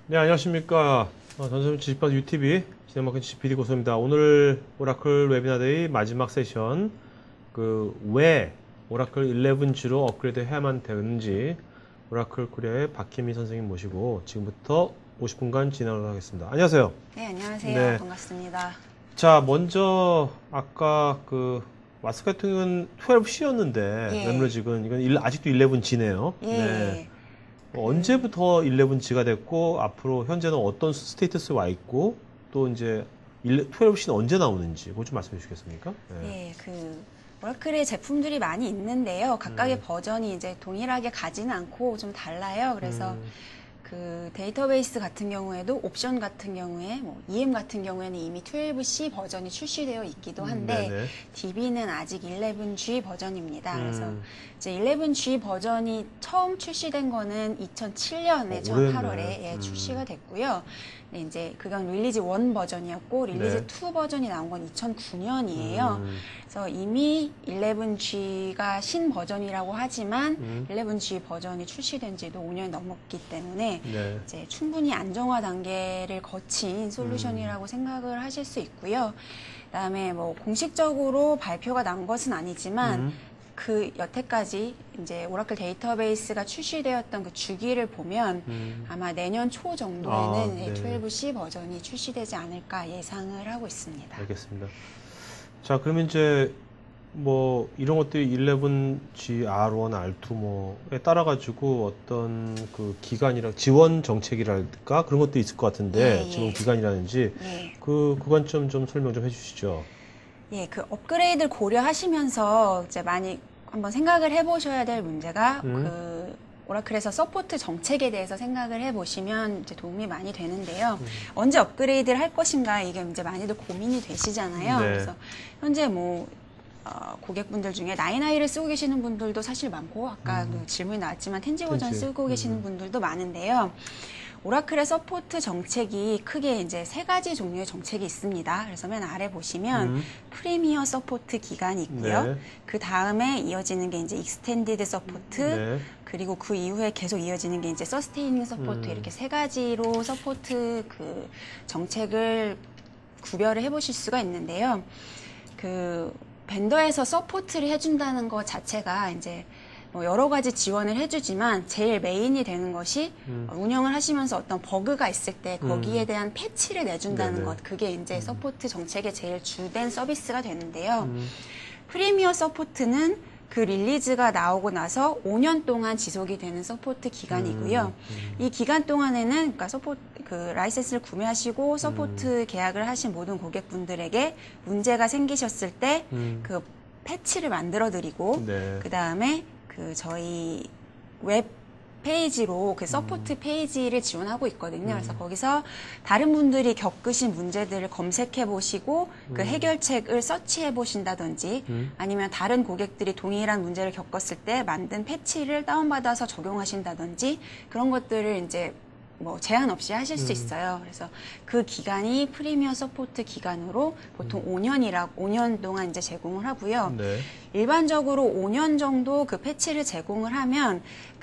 네, 안녕하십니까. 전설의 지식박스 UTV 진행마켓 PD 고소입니다. 오늘 오라클 웨비나데이 마지막 세션, 왜 오라클 11G로 업그레이드 해야만 되는지 오라클 코리아의 박희미 선생님 모시고 지금부터 50분간 진행을 하겠습니다. 안녕하세요. 네, 안녕하세요. 네. 반갑습니다. 자, 먼저 아까 마스 같은 경우는 12C였는데 예. 웹로직은 이건 아직도 11G네요. 예. 네. 언제부터 11G가 됐고 앞으로 현재는 어떤 스테이터스에 와 있고 또 이제 12C는 언제 나오는지 그거 좀 말씀해 주시겠습니까? 네. 예, 오라클의 제품들이 많이 있는데요. 각각의 버전이 이제 동일하게 가지는 않고 좀 달라요. 그래서 데이터베이스 같은 경우에도 옵션 같은 경우에 EM 같은 경우에는 이미 12C 버전이 출시되어 있기도 한데 네네. DB는 아직 11G 버전입니다. 그래서 이제 11G 버전이 처음 출시된 거는 2007년에 전 오래됐네. 8월에 출시가 됐고요. 네, 이제 그건 릴리즈 1 버전이었고 릴리즈 네. 2 버전이 나온 건 2009년이에요. 그래서 이미 11G가 신 버전이라고 하지만 11G 버전이 출시된 지도 5년이 넘었기 때문에 네. 이제 충분히 안정화 단계를 거친 솔루션이라고 생각을 하실 수 있고요. 그다음에 공식적으로 발표가 난 것은 아니지만 여태까지 이제 오라클 데이터베이스가 출시되었던 그 주기를 보면 아마 내년 초 정도에는 네. 12C 버전이 출시되지 않을까 예상을 하고 있습니다. 알겠습니다. 자, 그러면 이제 이런 것들이 11G, R1, R2에 따라 가지고 어떤 기간이랑 지원 정책이랄까 그런 것도 있을 것 같은데 예. 지원 기간이라든지 예. 그 관점 좀 설명 좀 해주시죠. 예, 업그레이드를 고려하시면서 이제 많이 한번 생각을 해보셔야 될 문제가 오라클에서 서포트 정책에 대해서 생각을 해보시면 이제 도움이 많이 되는데요. 언제 업그레이드를 할 것인가 이게 이제 많이들 고민이 되시잖아요. 네. 그래서 현재 고객분들 중에 9i를 쓰고 계시는 분들도 사실 많고 아까 질문이 나왔지만 텐지 버전 텐지. 쓰고 계시는 분들도 많은데요. 오라클의 서포트 정책이 크게 이제 세 가지 종류의 정책이 있습니다. 그래서 맨 아래 보시면 프리미어 서포트 기간이 있고요. 네. 그 다음에 이어지는 게 이제 익스텐디드 서포트, 네. 그리고 그 이후에 계속 이어지는 게 이제 서스테이닝 서포트 이렇게 세 가지로 서포트 정책을 구별을 해보실 수가 있는데요. 벤더에서 서포트를 해준다는 것 자체가 이제 여러 가지 지원을 해주지만 제일 메인이 되는 것이 운영을 하시면서 어떤 버그가 있을 때 거기에 대한 패치를 내준다는 네네. 것, 그게 이제 서포트 정책의 제일 주된 서비스가 되는데요. 프리미어 서포트는 그 릴리즈가 나오고 나서 5년 동안 지속이 되는 서포트 기간이고요. 이 기간 동안에는 라이센스를 구매하시고 서포트 계약을 하신 모든 고객분들에게 문제가 생기셨을 때 패치를 만들어 드리고 네. 그 다음에 저희 웹 페이지로 서포트 페이지를 지원하고 있거든요. 그래서 거기서 다른 분들이 겪으신 문제들을 검색해 보시고 그 해결책을 서치해 보신다든지 아니면 다른 고객들이 동일한 문제를 겪었을 때 만든 패치를 다운받아서 적용하신다든지 그런 것들을 이제 제한 없이 하실 수 있어요. 그래서 그 기간이 프리미어 서포트 기간으로 보통 5년 동안 이제 제공을 하고요. 네. 일반적으로 5년 정도 그 패치를 제공을 하면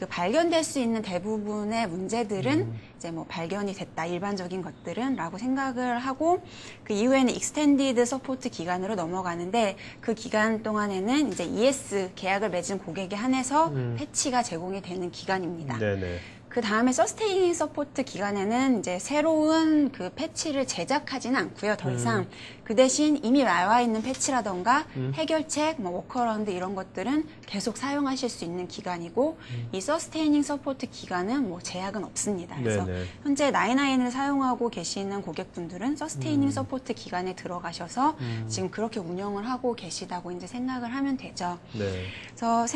발견될 수 있는 대부분의 문제들은 이제 발견이 됐다, 일반적인 것들은 라고 생각을 하고 그 이후에는 익스텐디드 서포트 기간으로 넘어가는데 그 기간 동안에는 이제 ES 계약을 맺은 고객에 한해서 패치가 제공이 되는 기간입니다. 네네. 그 다음에 서스테이닝 서포트 기간에는 이제 새로운 패치를 제작하지는 않고요. 더 이상 그 대신 이미 나와 있는 패치라던가 해결책, 워커라운드 이런 것들은 계속 사용하실 수 있는 기간이고 이 서스테이닝 서포트 기간은 제약은 없습니다. 그래서 네네. 현재 9i를 사용하고 계시는 고객분들은 서스테이닝 서포트 기간에 들어가셔서 지금 그렇게 운영을 하고 계시다고 이제 생각을 하면 되죠. 네. 그래서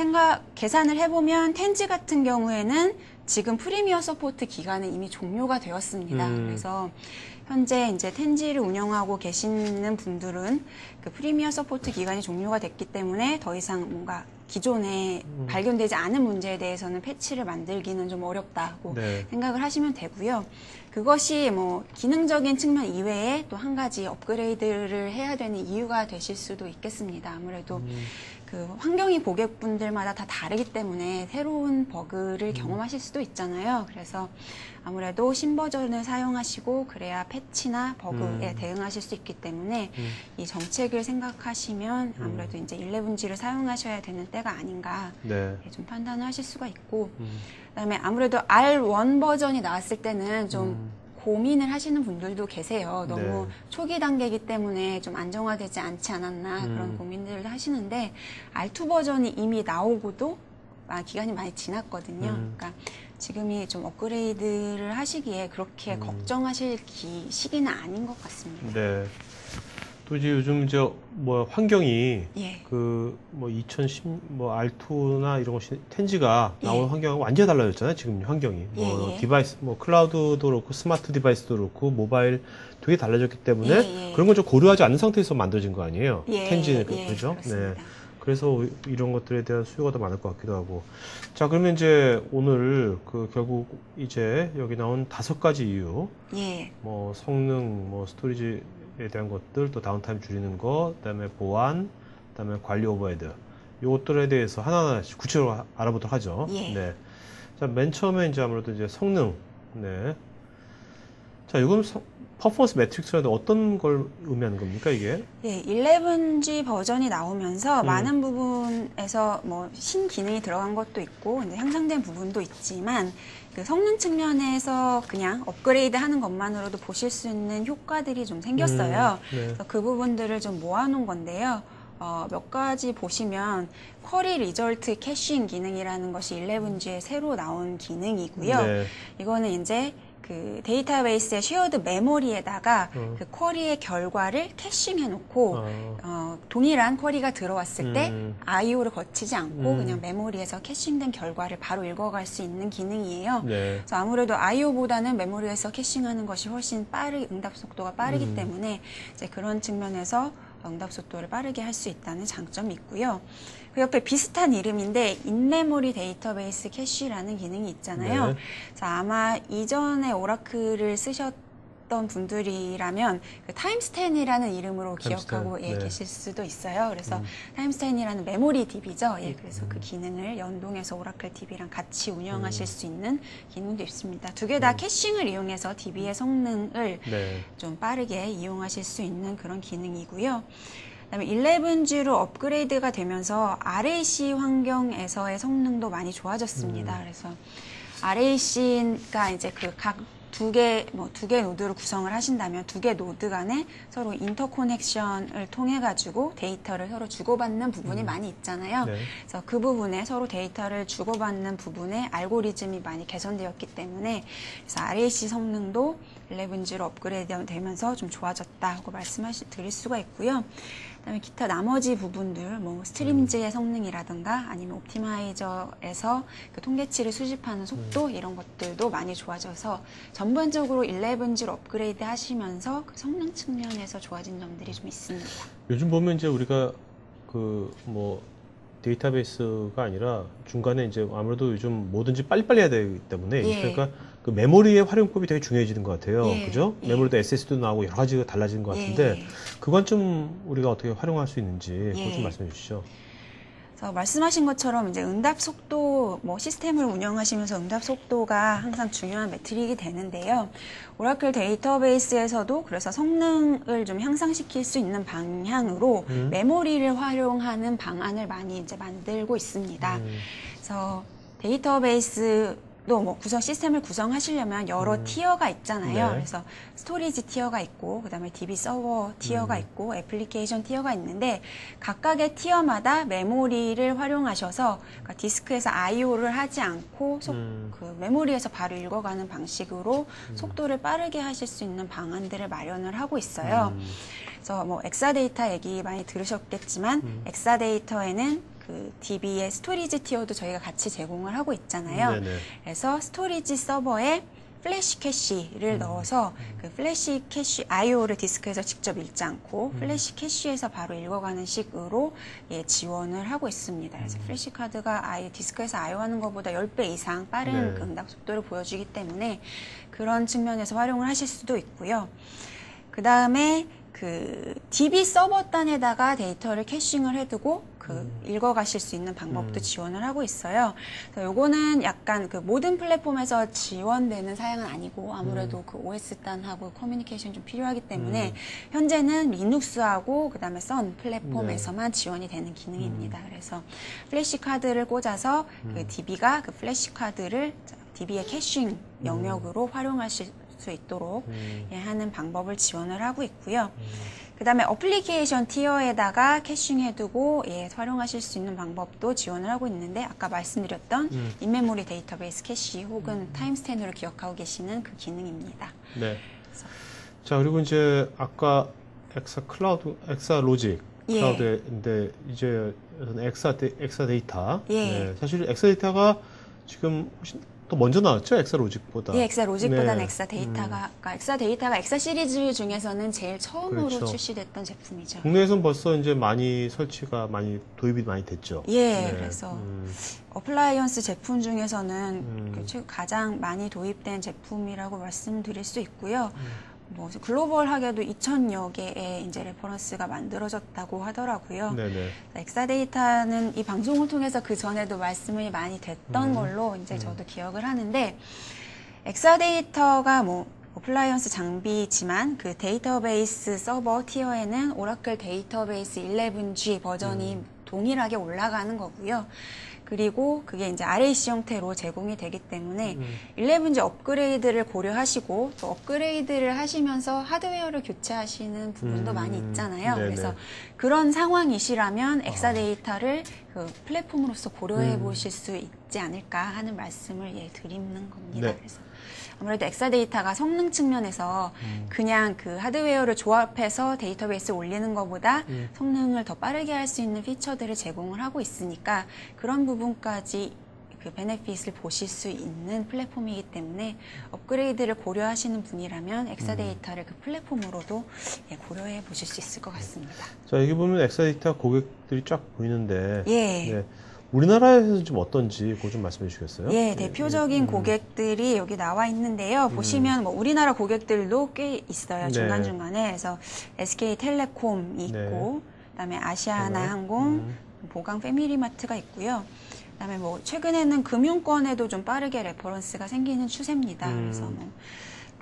계산을 해보면 텐지 같은 경우에는 지금 프리미어 서포트 기간은 이미 종료가 되었습니다. 그래서 현재 이제 텐지를 운영하고 계시는 분들은 그 프리미어 서포트 기간이 종료가 됐기 때문에 더 이상 뭔가 기존에 발견되지 않은 문제에 대해서는 패치를 만들기는 좀 어렵다고 네. 생각을 하시면 되고요. 그것이 기능적인 측면 이외에 또 한 가지 업그레이드를 해야 되는 이유가 되실 수도 있겠습니다. 아무래도 그 환경이 고객분들마다 다 다르기 때문에 새로운 버그를 경험하실 수도 있잖아요. 그래서 아무래도 신버전을 사용하시고 그래야 패치나 버그에 대응하실 수 있기 때문에 이 정책을 생각하시면 아무래도 이제 11G를 사용하셔야 되는 때가 아닌가 네. 좀 판단을 하실 수가 있고 그다음에 아무래도 R1 버전이 나왔을 때는 좀 고민을 하시는 분들도 계세요. 너무 네. 초기 단계이기 때문에 좀 안정화되지 않지 않았나 그런 고민들을 하시는데 R2 버전이 이미 나오고도 기간이 많이 지났거든요. 그러니까 지금이 좀 업그레이드를 하시기에 그렇게 걱정하실 시기는 아닌 것 같습니다. 네. 또 이제 요즘 뭐 환경이 예. 그 뭐 2010 뭐 R2나 이런 것이 텐지가 나온 예. 환경하고 완전히 달라졌잖아요. 지금 환경이. 뭐 예. 디바이스 뭐 클라우드도 그렇고 스마트 디바이스도 그렇고 모바일 되게 달라졌기 때문에 예. 그런 걸 좀 고려하지 않는 상태에서 만들어진 거 아니에요. 예. 텐지 예. 그죠? 그렇습니다. 네. 그래서 이런 것들에 대한 수요가 더 많을 것 같기도 하고. 자, 그러면 이제 오늘 그 결국 이제 여기 나온 5가지 이유. 예. 뭐 성능, 뭐 스토리지에 대한 것들, 또 다운타임 줄이는 거, 그다음에 보안, 그다음에 관리 오버헤드. 요것들에 대해서 하나하나씩 구체적으로 알아보도록 하죠. 예. 네. 자, 맨 처음에 이제 아무래도 이제 성능. 네. 자, 이건 퍼포먼스 매트릭스라도 어떤 걸 의미하는 겁니까, 이게? 예, 11G 버전이 나오면서 많은 부분에서 뭐 신기능이 들어간 것도 있고 이제 향상된 부분도 있지만 그 성능 측면에서 그냥 업그레이드 하는 것만으로도 보실 수 있는 효과들이 좀 생겼어요. 네. 그래서 그 부분들을 좀 모아놓은 건데요. 몇 가지 보시면 쿼리 리절트 캐싱 기능이라는 것이 11G에 새로 나온 기능이고요. 네. 이거는 이제 그 데이터베이스의 쉐어드 메모리에다가 그 쿼리의 결과를 캐싱해 놓고 동일한 쿼리가 들어왔을 때 IO를 거치지 않고 그냥 메모리에서 캐싱된 결과를 바로 읽어갈 수 있는 기능이에요. 네. 그래서 아무래도 IO보다는 메모리에서 캐싱하는 것이 훨씬 응답 속도가 빠르기 때문에 이제 그런 측면에서 응답 속도를 빠르게 할 수 있다는 장점이 있고요. 그 옆에 비슷한 이름인데 인메모리 데이터베이스 캐시라는 기능이 있잖아요. 네. 그래서 아마 이전에 오라클을 쓰셨던 분들이라면 그 타임스텐이라는 이름으로 기억하고 네. 계실 수도 있어요. 그래서 타임스텐이라는 메모리 DB죠. 그래서 그 기능을 연동해서 오라클 DB랑 같이 운영하실 수 있는 기능도 있습니다. 두 개 다 캐싱을 이용해서 DB의 성능을 네. 좀 빠르게 이용하실 수 있는 그런 기능이고요. 그다음에 11G로 업그레이드가 되면서 RAC 환경에서의 성능도 많이 좋아졌습니다. 그래서 RAC가 이제 그 각 두 개 노드로 구성을 하신다면 두 개 노드 간에 서로 인터코넥션을 통해 가지고 데이터를 서로 주고받는 부분이 많이 있잖아요. 네. 그래서 그 부분에 서로 데이터를 주고받는 부분에 알고리즘이 많이 개선되었기 때문에 그래서 RAC 성능도 11G로 업그레이드 되면서 좀 좋아졌다고 드릴 수가 있고요. 그다음에 기타 나머지 부분들, 뭐 스트림즈의 성능이라든가 아니면 옵티마이저에서 그 통계치를 수집하는 속도 이런 것들도 많이 좋아져서 전반적으로 11G로 업그레이드 하시면서 그 성능 측면에서 좋아진 점들이 좀 있습니다. 요즘 보면 이제 우리가 그 뭐 데이터베이스가 아니라 중간에 이제 아무래도 요즘 뭐든지 빨리빨리 해야 되기 때문에 그러니까 그 메모리의 활용법이 되게 중요해지는 것 같아요. 그죠? 메모리도 SSD도 나오고 여러 가지가 달라지는 것 같은데 그건 좀 우리가 어떻게 활용할 수 있는지 그거 좀 말씀해 주시죠. 그래서 말씀하신 것처럼 이제 응답 속도, 뭐 시스템을 운영하시면서 응답 속도가 항상 중요한 매트릭이 되는데요. 오라클 데이터베이스에서도 그래서 성능을 좀 향상시킬 수 있는 방향으로 메모리를 활용하는 방안을 많이 이제 만들고 있습니다. 그래서 데이터베이스 또 뭐 시스템을 구성하시려면 여러 티어가 있잖아요. 네. 그래서 스토리지 티어가 있고, 그 다음에 DB 서버 티어가 있고, 애플리케이션 티어가 있는데, 각각의 티어마다 메모리를 활용하셔서, 그러니까 디스크에서 IO를 하지 않고, 그 메모리에서 바로 읽어가는 방식으로 속도를 빠르게 하실 수 있는 방안들을 마련을 하고 있어요. 그래서 뭐 엑사데이터 얘기 많이 들으셨겠지만, 엑사데이터에는 그 DB의 스토리지 티어도 저희가 같이 제공을 하고 있잖아요. 네네. 그래서 스토리지 서버에 플래시 캐시를 넣어서 그 플래시 캐시 IO를 디스크에서 직접 읽지 않고 플래시 캐시에서 바로 읽어가는 식으로 지원을 하고 있습니다. 그래서 플래시 카드가 디스크에서 IO하는 것보다 10배 이상 빠른 네. 응답 속도를 보여주기 때문에 그런 측면에서 활용을 하실 수도 있고요. 그 다음에 그 DB 서버단에다가 데이터를 캐싱을 해두고 그 읽어가실 수 있는 방법도 지원을 하고 있어요. 그래서 요거는 약간 그 모든 플랫폼에서 지원되는 사양은 아니고 아무래도 그 OS단하고 커뮤니케이션이 좀 필요하기 때문에 현재는 리눅스하고 그다음에 선 플랫폼에서만 지원이 되는 기능입니다. 그래서 플래시 카드를 꽂아서 그 DB가 그 플래시 카드를 DB의 캐싱 영역으로 활용하실 수 있도록 예, 하는 방법을 지원을 하고 있고요. 그 다음에 어플리케이션 티어에다가 캐싱해두고 예, 활용하실 수 있는 방법도 지원을 하고 있는데 아까 말씀드렸던 인메모리 데이터베이스 캐시 혹은 타임스탠으로 기억하고 계시는 그 기능입니다. 네. 자, 그리고 이제 아까 엑사 로직 예. 클라우드인데 이제 엑사 데이터. 예. 네, 사실 엑사 데이터가 지금 훨씬 더 먼저 나왔죠? 엑사 로직보다. 예, 엑사 로직보다는 네. 엑사 데이터가, 엑사 데이터가 엑사 시리즈 중에서는 제일 처음으로 그렇죠. 출시됐던 제품이죠. 국내에서는 벌써 이제 많이 설치가 많이 도입이 많이 됐죠. 예, 네. 그래서 어플라이언스 제품 중에서는 가장 많이 도입된 제품이라고 말씀드릴 수 있고요. 뭐 글로벌하게도 2,000여 개의 이제 레퍼런스가 만들어졌다고 하더라고요. 네네. 엑사데이터는 이 방송을 통해서 그 전에도 말씀이 많이 됐던 걸로 이제 저도 기억을 하는데 엑사데이터가 뭐 어플라이언스 장비지만 그 데이터베이스 서버 티어에는 오라클 데이터베이스 11G 버전이 동일하게 올라가는 거고요. 그리고 그게 이제 RAC 형태로 제공이 되기 때문에 11G 업그레이드를 고려하시고 또 업그레이드를 하시면서 하드웨어를 교체하시는 부분도 많이 있잖아요. 네네. 그래서 그런 상황이시라면 엑사데이터를 그 플랫폼으로서 고려해 보실 수 있지 않을까 하는 말씀을 예, 드리는 겁니다. 네. 그래서 아무래도 엑사데이터가 성능 측면에서 그냥 그 하드웨어를 조합해서 데이터베이스에 올리는 것보다 성능을 더 빠르게 할 수 있는 피처들을 제공을 하고 있으니까 그런 부분까지 그 베네핏을 보실 수 있는 플랫폼이기 때문에 업그레이드를 고려하시는 분이라면 엑사데이터를 그 플랫폼으로도 예, 고려해 보실 수 있을 것 같습니다. 자, 여기 보면 엑사데이터 고객들이 쫙 보이는데. 예. 네. 우리나라에서는 좀 어떤지 그거 좀 말씀해 주시겠어요? 예, 대표적인 고객들이 여기 나와 있는데요. 보시면 뭐 우리나라 고객들도 꽤 있어요. 네. 중간중간에. 그래서 SK텔레콤이 있고, 그다음에 아시아나항공, 보강 패밀리마트가 있고요. 그다음에 뭐 최근에는 금융권에도 좀 빠르게 레퍼런스가 생기는 추세입니다. 그래서 뭐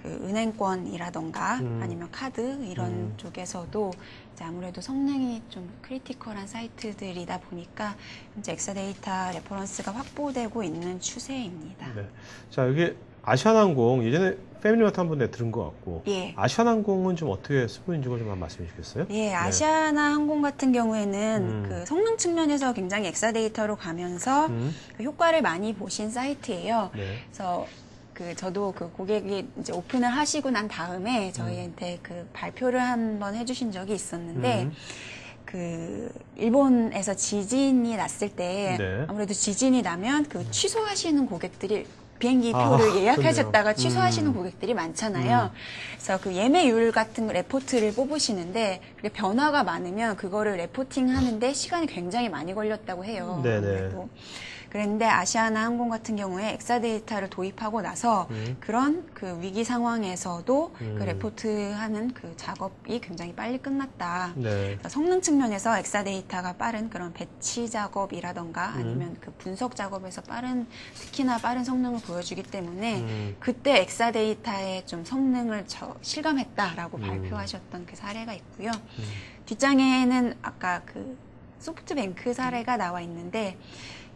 그 은행권이라던가 아니면 카드 이런 쪽에서도 이제 아무래도 성능이 좀 크리티컬한 사이트들이다 보니까 현재 엑사데이터 레퍼런스가 확보되고 있는 추세입니다. 네. 자, 여기 아시아나항공 예전에 패밀리마트 한번 들은 것 같고. 예. 아시아나항공은 좀 어떻게 쓰고 있는지 좀 말씀해 주시겠어요? 예, 아시아나항공 같은 경우에는 그 성능 측면에서 굉장히 엑사데이터로 가면서 그 효과를 많이 보신 사이트예요. 네. 그래서 그 저도 그 고객이 이제 오픈을 하시고 난 다음에 저희한테 그 발표를 한번 해주신 적이 있었는데 그 일본에서 지진이 났을 때 네. 아무래도 지진이 나면 그 취소하시는 고객들이 비행기 표를 예약하셨다가 그러네요. 취소하시는 고객들이 많잖아요. 그래서 그 예매율 같은 레포트를 뽑으시는데 그게 변화가 많으면 그거를 레포팅 하는데 시간이 굉장히 많이 걸렸다고 해요. 네네. 아무래도. 그런데 아시아나항공 같은 경우에 엑사데이터를 도입하고 나서 그런 그 위기 상황에서도 그 레포트하는 그 작업이 굉장히 빨리 끝났다. 네. 성능 측면에서 엑사데이터가 빠른 그런 배치 작업이라던가 아니면 그 분석 작업에서 특히나 빠른 성능을 보여주기 때문에 그때 엑사데이터의 좀 성능을 실감했다라고 발표하셨던 그 사례가 있고요. 뒷장에는 아까 그 소프트뱅크 사례가 나와 있는데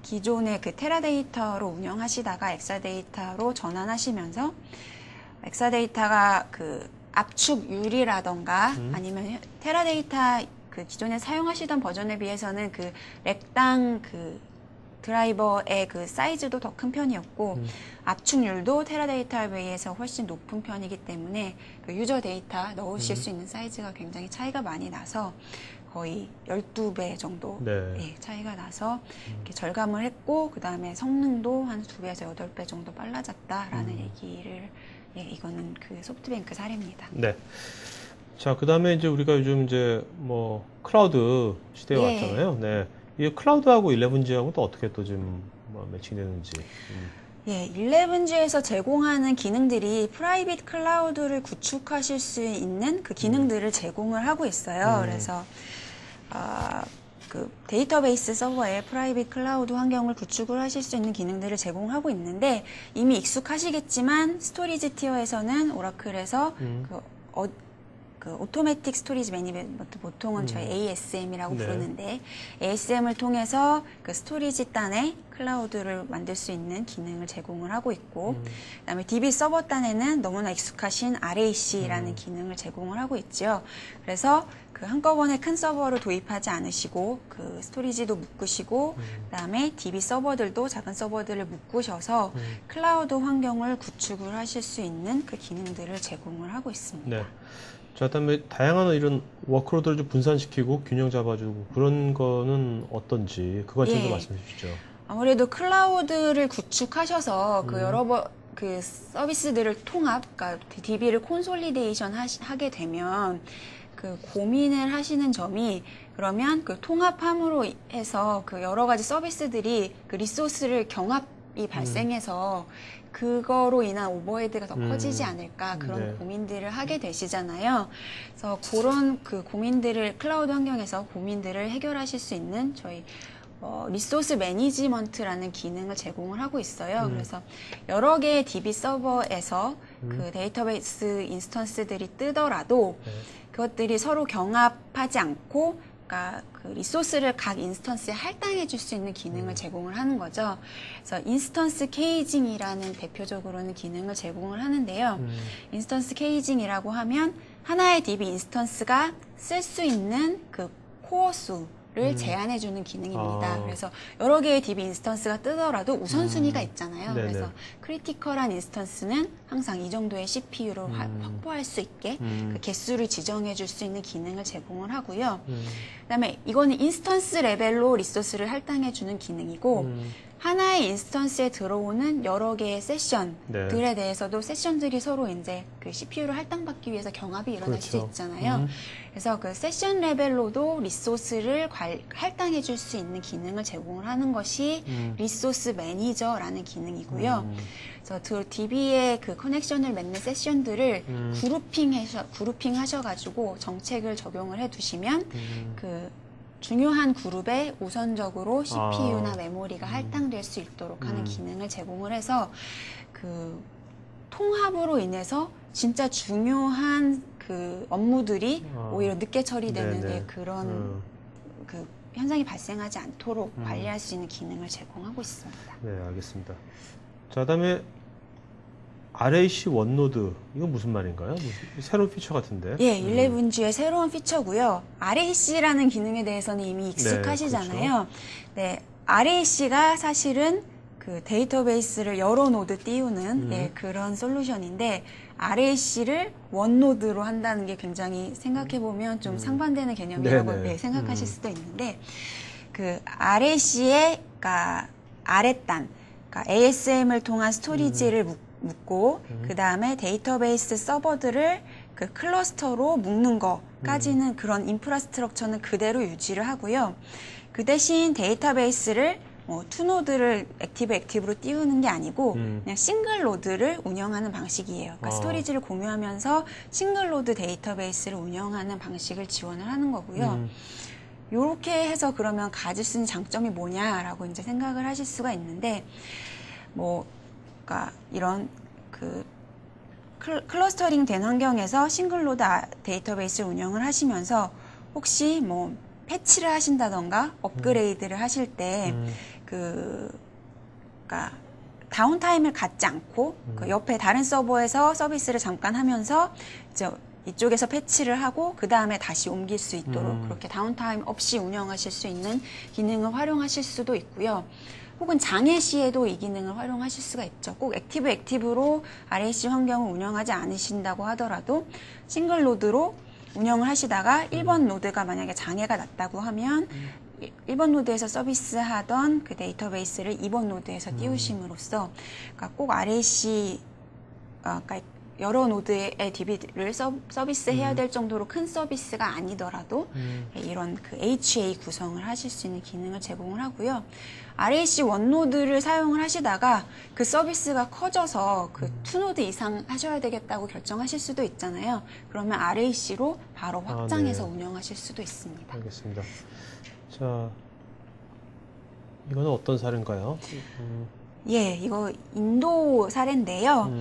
기존의 그 테라데이터로 운영하시다가 엑사데이터로 전환하시면서 엑사데이터가 그 압축율이라던가 아니면 테라데이터 그 기존에 사용하시던 버전에 비해서는 그 렉당 그 드라이버의 그 사이즈도 더 큰 편이었고 압축률도 테라데이터에 비해서 훨씬 높은 편이기 때문에 그 유저 데이터 넣으실 수 있는 사이즈가 굉장히 차이가 많이 나서 거의 12배 정도 네. 예, 차이가 나서 이렇게 절감을 했고 그 다음에 성능도 한 2배에서 8배 정도 빨라졌다라는 얘기를 예, 이거는 그 소프트뱅크 사례입니다. 네. 자, 그 다음에 이제 우리가 요즘 이제 뭐 클라우드 시대에 예. 왔잖아요. 네. 이 클라우드하고 11G하고 또 어떻게 또 좀 뭐 매칭되는지. 예, 11G에서 제공하는 기능들이 프라이빗 클라우드를 구축하실 수 있는 그 기능들을 제공을 하고 있어요. 그래서 그 데이터베이스 서버에 프라이빗 클라우드 환경을 구축을 하실 수 있는 기능들을 제공하고 있는데 이미 익숙하시겠지만 스토리지 티어에서는 오라클에서 그 오토매틱 스토리지 매니지먼트 보통은 저희 ASM이라고 부르는데 ASM을 통해서 그 스토리지 단에 클라우드를 만들 수 있는 기능을 제공을 하고 있고 그다음에 DB 서버 단에는 너무나 익숙하신 RAC라는 기능을 제공을 하고 있죠. 그래서 그 한꺼번에 큰 서버를 도입하지 않으시고 그 스토리지도 묶으시고 그다음에 DB 서버들도 작은 서버들을 묶으셔서 클라우드 환경을 구축을 하실 수 있는 그 기능들을 제공을 하고 있습니다. 네. 자, 그다음에 다양한 이런 워크로드를 좀 분산시키고 균형 잡아주고 그런 거는 어떤지 그거 좀 말씀해 주시죠. 아무래도 클라우드를 구축하셔서 그 여러 그 서비스들을 그러니까 DB를 콘솔리데이션 하게 되면 그 고민을 하시는 점이 그러면 그 통합함으로 해서 그 여러 가지 서비스들이 그 리소스를 경합이 발생해서 그거로 인한 오버헤드가 더 커지지 않을까 그런 고민들을 하게 되시잖아요. 그래서 그런 그 고민들을 클라우드 환경에서 고민들을 해결하실 수 있는 저희 리소스 매니지먼트라는 기능을 제공을 하고 있어요. 그래서 여러 개의 DB 서버에서 그 데이터베이스 인스턴스들이 뜨더라도 그것들이 서로 경합하지 않고 그러니까 그 리소스를 각 인스턴스에 할당해 줄 수 있는 기능을 제공을 하는 거죠. 그래서 인스턴스 케이징이라는 대표적으로는 기능을 제공을 하는데요. 인스턴스 케이징이라고 하면 하나의 DB 인스턴스가 쓸 수 있는 그 코어 수를 제한해주는 기능입니다. 그래서 여러 개의 DB 인스턴스가 뜨더라도 우선순위가 있잖아요. 네네. 그래서 크리티컬한 인스턴스는 항상 이 정도의 CPU를 확보할 수 있게 그 개수를 지정해줄 수 있는 기능을 제공을 하고요. 그다음에 이거는 인스턴스 레벨로 리소스를 할당해주는 기능이고 하나의 인스턴스에 들어오는 여러 개의 세션들에 대해서도 세션들이 서로 이제 그 CPU를 할당받기 위해서 경합이 일어날 수 있잖아요. 그래서 그 세션 레벨로도 리소스를 할당해 줄 수 있는 기능을 제공을 하는 것이 리소스 매니저라는 기능이고요. 그래서 DB의 그 커넥션을 맺는 세션들을 그룹핑 하셔가지고 정책을 적용을 해두시면 그 중요한 그룹에 우선적으로 CPU나 메모리가 할당될 수 있도록 하는 기능을 제공을 해서 그 통합으로 인해서 진짜 중요한 그 업무들이 오히려 늦게 처리되는 그런 그 현상이 발생하지 않도록 관리할 수 있는 기능을 제공하고 있습니다. 네, 알겠습니다. 자, 그다음에 RAC 원노드 이건 무슨 말인가요? 무슨 새로운 피처 같은데? 예, 11G의 새로운 피처고요. RAC라는 기능에 대해서는 이미 익숙하시잖아요. 그렇죠. 네, RAC가 사실은 그 데이터베이스를 여러 노드 띄우는 그런 솔루션인데 RAC를 원노드로 한다는 게 굉장히 생각해보면 좀 상반되는 개념이라고 생각하실 수도 있는데 그 RAC의 그러니까 아랫단, 그러니까 ASM을 통한 스토리지를 묶고 그 다음에 데이터베이스 서버들을 그 클러스터로 묶는 것까지는 그런 인프라스트럭처는 그대로 유지를 하고요. 그 대신 데이터베이스를 투노드를 액티브로 띄우는 게 아니고 그냥 싱글 노드를 운영하는 방식이에요. 그러니까 스토리지를 공유하면서 싱글 노드 데이터베이스를 운영하는 방식을 지원을 하는 거고요. 요렇게 해서 그러면 가질 수 있는 장점이 뭐냐라고 이제 생각을 하실 수가 있는데 그러니까 이런 그 클러스터링 된 환경에서 싱글노드 데이터베이스를 운영을 하시면서 혹시 패치를 하신다던가 업그레이드를 하실 때 그러니까 다운타임을 갖지 않고 그 옆에 다른 서버에서 서비스를 잠깐 하면서 이제 이쪽에서 패치를 하고 그 다음에 다시 옮길 수 있도록 그렇게 다운타임 없이 운영하실 수 있는 기능을 활용하실 수도 있고요. 혹은 장애 시에도 이 기능을 활용하실 수가 있죠. 꼭 액티브로 RAC 환경을 운영하지 않으신다고 하더라도 싱글 노드로 운영을 하시다가 1번 노드가 만약에 장애가 났다고 하면 1번 노드에서 서비스하던 그 데이터베이스를 2번 노드에서 띄우심으로써 그러니까 꼭 RAC 그러니까 여러 노드의 DB를 서비스해야 될 정도로 큰 서비스가 아니더라도 이런 그 HA 구성을 하실 수 있는 기능을 제공을 하고요. RAC 원노드를 사용을 하시다가 그 서비스가 커져서 그 2노드 이상 하셔야 되겠다고 결정하실 수도 있잖아요. 그러면 RAC로 바로 확장해서 네. 운영하실 수도 있습니다. 알겠습니다. 자, 이거는 어떤 사례인가요? 예, 이거 인도 사례인데요.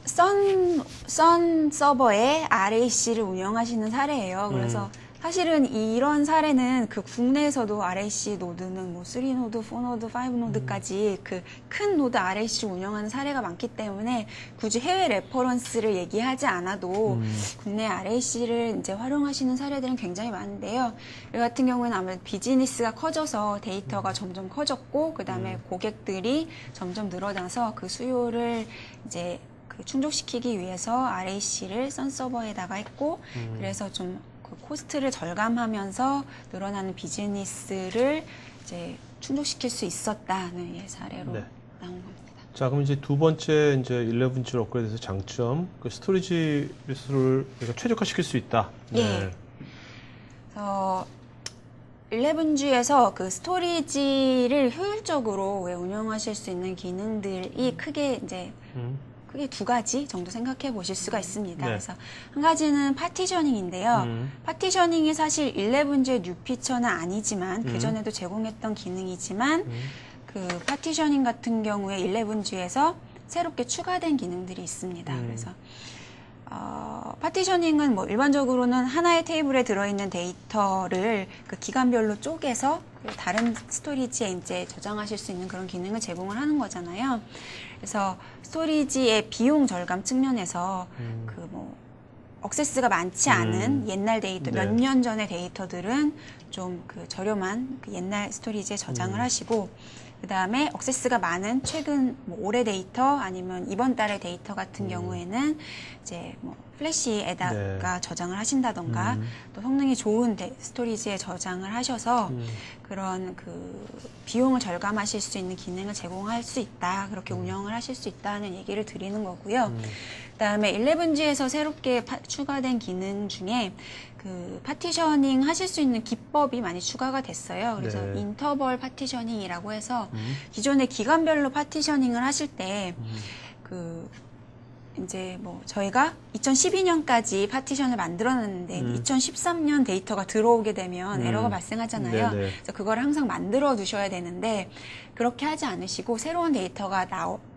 선 서버에 RAC를 운영하시는 사례예요. 그래서 사실은 이런 사례는 그 국내에서도 RAC 노드는 뭐 3노드, 4노드, 5노드까지 그 큰 노드 RAC를 운영하는 사례가 많기 때문에 굳이 해외 레퍼런스를 얘기하지 않아도 국내 RAC를 이제 활용하시는 사례들은 굉장히 많은데요. 이 같은 경우에는 아무래도 비즈니스가 커져서 데이터가 점점 커졌고 그다음에 고객들이 점점 늘어나서 그 수요를 이제 그 충족시키기 위해서 RAC를 선 서버에다가 했고 그래서 좀 그 코스트를 절감하면서 늘어나는 비즈니스를 이제 충족시킬 수 있었다는 사례로 네. 나온 겁니다. 자, 그럼 이제 두 번째 이제 11G로 업그레이드해서 장점, 그 스토리지 리소스를 우리가 최적화시킬 수 있다. 네. 예. 그래서 11G에서 그 스토리지를 효율적으로 운영하실 수 있는 기능들이 크게 이제 크게 두 가지 정도 생각해 보실 수가 있습니다. 네. 그래서 한 가지는 파티셔닝인데요. 파티셔닝이 사실 11G의 뉴 피처는 아니지만 그전에도 제공했던 기능이지만 그 파티셔닝 같은 경우에 11G에서 새롭게 추가된 기능들이 있습니다. 그래서 파티셔닝은 뭐 일반적으로는 하나의 테이블에 들어있는 데이터를 그 기간별로 쪼개서 다른 스토리지에 이제 저장하실 수 있는 그런 기능을 제공을 하는 거잖아요. 그래서 스토리지의 비용 절감 측면에서 그 뭐 억세스가 많지 않은 옛날 데이터, 네. 몇 년 전의 데이터들은 좀 그 저렴한 그 옛날 스토리지에 저장을 하시고 그 다음에 억세스가 많은 최근 뭐 올해 데이터 아니면 이번 달의 데이터 같은 경우에는 이제 뭐 플래시에다가 네. 저장을 하신다던가 또 성능이 좋은 스토리지에 저장을 하셔서 그런 그 비용을 절감하실 수 있는 기능을 제공할 수 있다. 그렇게 운영을 하실 수 있다는 얘기를 드리는 거고요. 그다음에 11G에서 새롭게 추가된 기능 중에 그 파티셔닝 하실 수 있는 기법이 많이 추가가 됐어요. 그래서 네. 인터벌 파티셔닝이라고 해서 기존에 기간별로 파티셔닝을 하실 때 그 이제 뭐 저희가 2012년까지 파티션을 만들어놨는데 2013년 데이터가 들어오게 되면 에러가 발생하잖아요. 네네. 그래서 그걸 항상 만들어 두셔야 되는데 그렇게 하지 않으시고 새로운 데이터가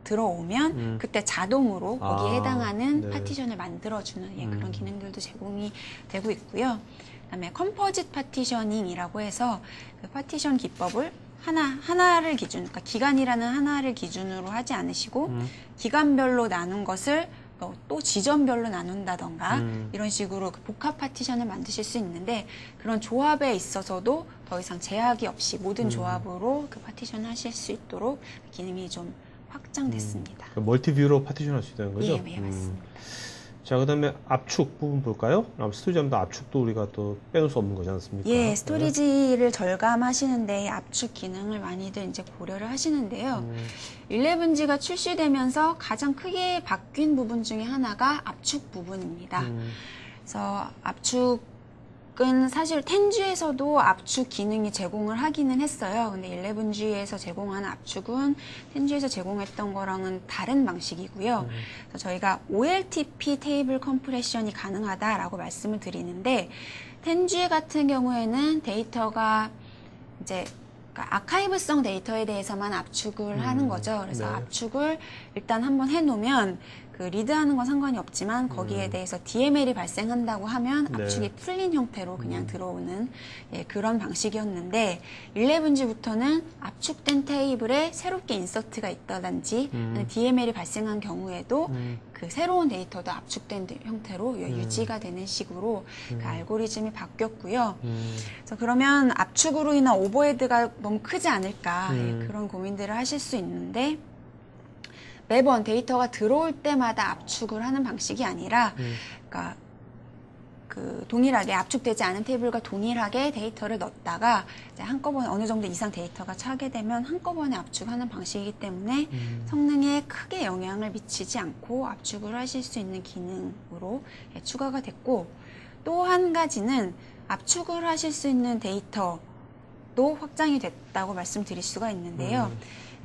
들어오면 그때 자동으로 거기에 해당하는 네. 파티션을 만들어주는 그런 기능들도 제공이 되고 있고요. 그다음에 컴포짓 파티셔닝이라고 해서 그 파티션 기법을 하나를 기준, 그러니까 기간이라는 하나를 기준으로 하지 않으시고 기간별로 나눈 것을 또 지점별로 나눈다던가 이런 식으로 그 복합 파티션을 만드실 수 있는데 그런 조합에 있어서도 더 이상 제약이 없이 모든 조합으로 그 파티션을 하실 수 있도록 기능이 좀 확장됐습니다. 멀티뷰로 파티션 할 수 있다는 거죠? 예, 예, 맞습니다. 자, 그 다음에 압축 부분 볼까요? 스토리지 하면 압축도 우리가 또 빼놓을 수 없는 거지 않습니까? 예, 스토리지를 절감하시는데 압축 기능을 많이들 이제 고려를 하시는데요. 11G가 출시되면서 가장 크게 바뀐 부분 중에 하나가 압축 부분입니다. 그래서 압축은 사실 10G에서도 압축 기능이 제공을 하기는 했어요. 근데 11G에서 제공하는 압축은 10G에서 제공했던 거랑은 다른 방식이고요. 그래서 저희가 OLTP 테이블 컴프레션이 가능하다라고 말씀을 드리는데 10G 같은 경우에는 데이터가 이제 아카이브성 데이터에 대해서만 압축을 하는 거죠. 그래서 네. 압축을 일단 한번 해놓으면 그 리드하는 건 상관이 없지만 거기에 대해서 DML이 발생한다고 하면 네. 압축이 풀린 형태로 그냥 들어오는 그런 방식이었는데 11G부터는 압축된 테이블에 새롭게 인서트가 있다든지 DML이 발생한 경우에도 그 새로운 데이터도 압축된 형태로 유지가 되는 식으로 그 알고리즘이 바뀌었고요. 그래서 그러면 압축으로 인한 오버헤드가 너무 크지 않을까 그런 고민들을 하실 수 있는데 매번 데이터가 들어올 때마다 압축을 하는 방식이 아니라 그러니까 그 동일하게 압축되지 않은 테이블과 동일하게 데이터를 넣었다가 이제 한꺼번에 어느 정도 이상 데이터가 차게 되면 한꺼번에 압축하는 방식이기 때문에 성능에 크게 영향을 미치지 않고 압축을 하실 수 있는 기능으로 예, 추가가 됐고, 또 한 가지는 압축을 하실 수 있는 데이터도 확장이 됐다고 말씀드릴 수가 있는데요.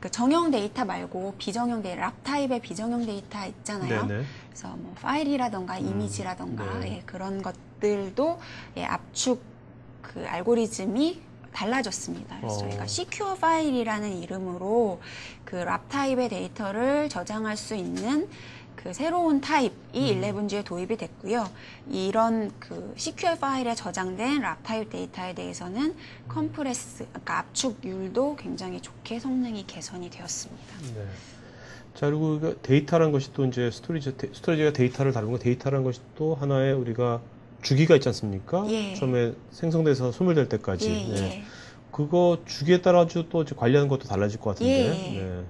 그 정형 데이터 말고 비정형 데이터, 랍 타입의 비정형 데이터 있잖아요. 네네. 그래서 뭐 파일이라던가 이미지라던가 네. 예, 그런 것들도 예, 압축 그 알고리즘이 달라졌습니다. 그래서 저희가 시큐어 파일이라는 이름으로 그 랍 타입의 데이터를 저장할 수 있는 그 새로운 타입이 11G에 도입이 됐고요. 이런 그 시큐어 파일에 저장된 랍 타입 데이터에 대해서는 컴프레스, 그러니까 압축률도 굉장히 좋게 성능이 개선이 되었습니다. 네. 자, 그리고 데이터라는 것이 또 이제 스토리지가 데이터를 다루는 거, 데이터라는 것이 또 하나의 우리가 주기가 있지 않습니까? 예. 처음에 생성돼서 소멸될 때까지. 예, 네. 예. 그거 주기에 따라 또 이제 관리하는 것도 달라질 것 같은데. 예. 네.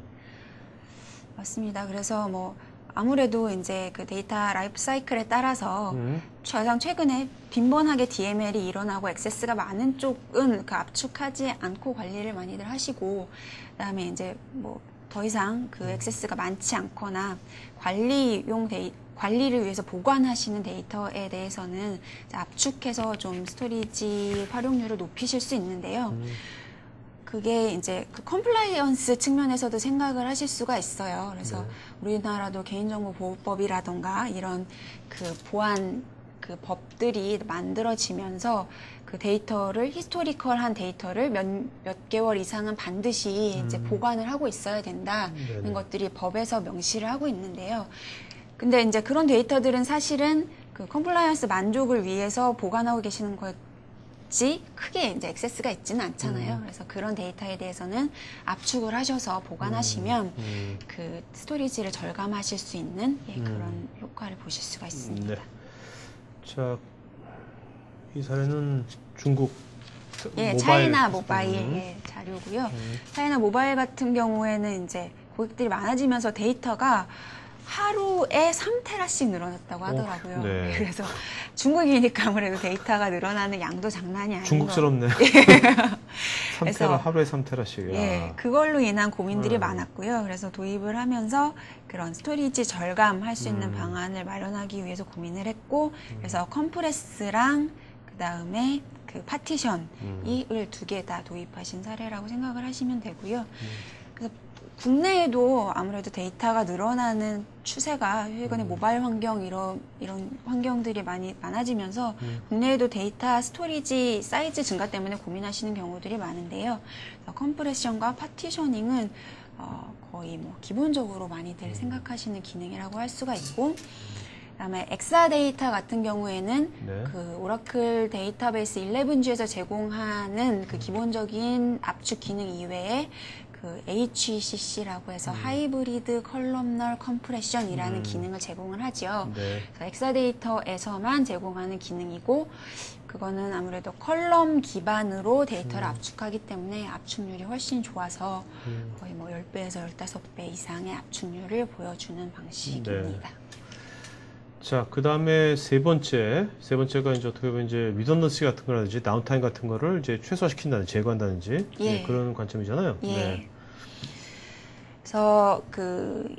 맞습니다. 그래서 뭐 아무래도 이제 그 데이터 라이프 사이클에 따라서 가장 최근에 빈번하게 DML이 일어나고 액세스가 많은 쪽은 그 압축하지 않고 관리를 많이들 하시고, 그다음에 이제 뭐 더 이상 그 액세스가 많지 않거나 관리를 위해서 보관하시는 데이터에 대해서는 이제 압축해서 좀 스토리지 활용률을 높이실 수 있는데요. 그게 이제 그 컴플라이언스 측면에서도 생각을 하실 수가 있어요. 그래서 우리나라도 개인정보보호법이라던가 이런 그 보안 그 법들이 만들어지면서 그 데이터를 히스토리컬한 데이터를 몇 개월 이상은 반드시 이제 보관을 하고 있어야 된다는 네네. 것들이 법에서 명시를 하고 있는데요. 근데 이제 그런 데이터들은 사실은 그 컴플라이언스 만족을 위해서 보관하고 계시는 거지 크게 이제 액세스가 있지는 않잖아요. 그래서 그런 데이터에 대해서는 압축을 하셔서 보관하시면 그 스토리지를 절감하실 수 있는 예, 그런 효과를 보실 수가 있습니다. 네. 자, 이 사례는 중국 예, 모바일. 차이나 모바일 예, 자료고요. 차이나 모바일 같은 경우에는 이제 고객들이 많아지면서 데이터가 하루에 3테라씩 늘어났다고 하더라고요. 네. 그래서 중국이니까 아무래도 데이터가 늘어나는 양도 장난이 아닌 중국스럽네. 거. 3테라, 그래서 하루에 3테라씩. 예, 그걸로 인한 고민들이 많았고요. 그래서 도입을 하면서 그런 스토리지 절감할 수 있는 방안을 마련하기 위해서 고민을 했고, 그래서 컴프레스랑 그 다음에 그 파티션을 2개 다 도입하신 사례라고 생각을 하시면 되고요. 그래서 국내에도 아무래도 데이터가 늘어나는 추세가 최근에 모바일 환경 이런 환경들이 많아지면서 국내에도 데이터 스토리지 사이즈 증가 때문에 고민하시는 경우들이 많은데요. 컴프레션과 파티셔닝은 거의 뭐 기본적으로 많이들 생각하시는 기능이라고 할 수가 있고, 그다음에 엑사데이터 같은 경우에는 네. 그 오라클 데이터베이스 11G에서 제공하는 그 기본적인 압축 기능 이외에 그 HCC라고 해서 하이브리드 컬럼널 컴프레션이라는 기능을 제공을 하죠. 네. 그래서 엑사데이터에서만 제공하는 기능이고, 그거는 아무래도 컬럼 기반으로 데이터를 압축하기 때문에 압축률이 훨씬 좋아서 거의 뭐 10배에서 15배 이상의 압축률을 보여주는 방식입니다. 네. 자, 그 다음에 세 번째가 이제 어떻게 보면 이제 리던던시 같은 거라든지 다운타임 같은 거를 이제 최소화시킨다든지 제거한다든지 예. 네, 그런 관점이잖아요. 예. 네. 그래서 그